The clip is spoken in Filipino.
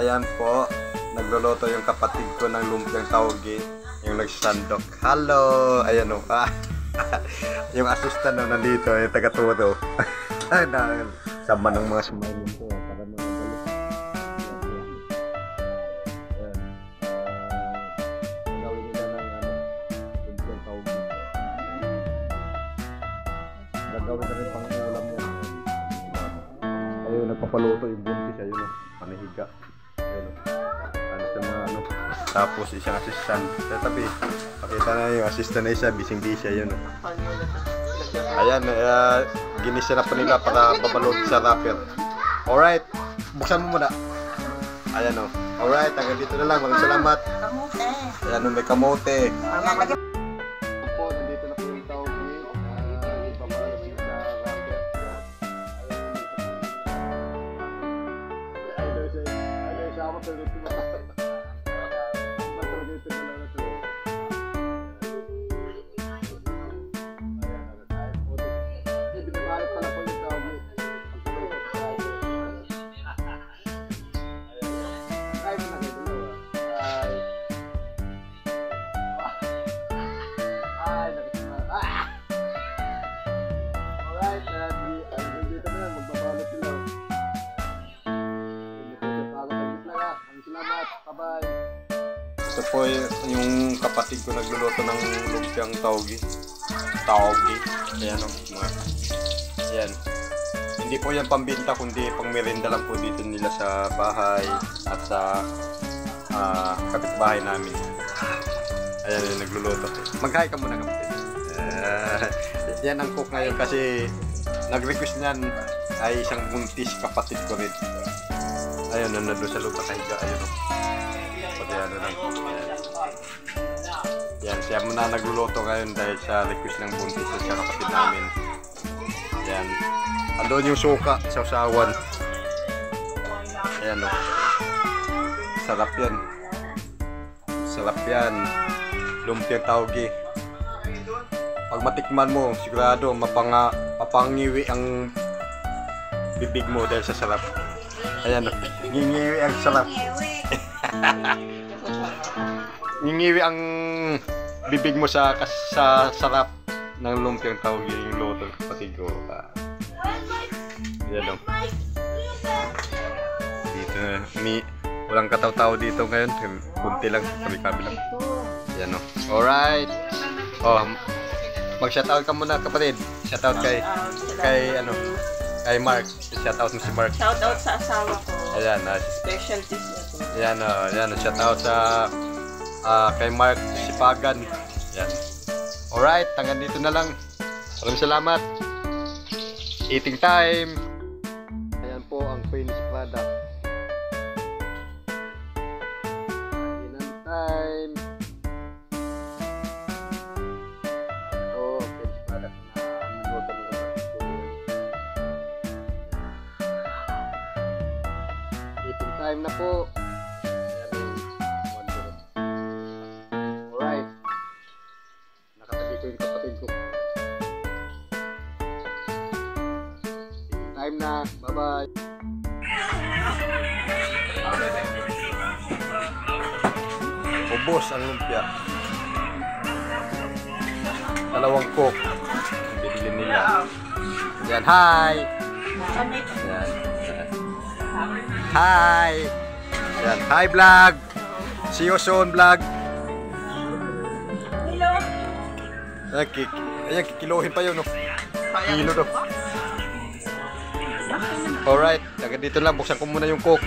Ayan po, nagluluto yung kapatid ko ng lumpiang taugi, yung nagsasandok. Hello! Ayan o. Yung assistant na nandito, yung taga-tuto. Sama ng mga sumailing ko. Para mga galit. Ayan. Gagawin nila ng lumpiang taugi. Gagawin na rin pang ulam niya. Ayun, nagpapaluto yung buntis. Ayun o, panahiga. Tapos isang assistant sa tabi. Pakita na yung assistant na isa, bising-busy siya yun. Ayan, ginisa na pa nila para babalot sa wrapper. Alright, buksan mo muna. Ayan o. Alright, hanggang dito na lang. Maraming salamat. Kamote. Ayan o, may kamote. Ito po yung kapatid ko nagluluto ng lumpiang taugi. Ayan o. Ayan. Hindi po yan pambinta kundi pang merienda lang po dito nila sa bahay at sa kapitbahay namin. Ayan yung nagluluto. Mag-hi ka muna kapatid. Yan ang cook ngayon kasi nag-request niyan ay isang buntis kapatid ko rin. Ayun, nandun sa lupa kahiga. Ayun o. Ayan, yan, siya muna nagluluto ngayon dahil sa request ng buntis at sa kapatid namin. Yan, andun yung suka sa usawan. Ayan o, sarap yan. Sarap yan, lumpiang taugi. Pag matikman mo, sigurado mapangiwi ang bibig mo dahil sa sarap. Ayan o, ngingiwi ang sarap. Ngingiwi ang bibig mo sa sarap ng lumpiang taugi yung luto ng kapatid ko. Yan o. Dito na. Walang kataw-tao dito ngayon. Kunti lang. Kami-kami lang. Yan o. Alright. Oh, mag-shoutout ka muna kapatid. Shoutout kay Mark. Shoutout mo si Mark. Shoutout sa asawa ko. Ayan. Specialties niya to. Yan, shoutout sa kay Mark Sipagan. Yan. Alright, hanggang dito na lang. Maraming salamat. Eating time. Ayan po ang finished product. Eating time. Oh, finished product na. Eating time na po. Time na. Bye-bye. Ubos ang lumpia. Dalawang cook. Bibili nila. Yan. Hi! Yan. Hi! Yan. Hi vlog! See you soon vlog! Hello! Ayan, kikilohin pa yun. No? Kilo daw. Alright, hanggang dito lang. Buksan ko muna yung cook.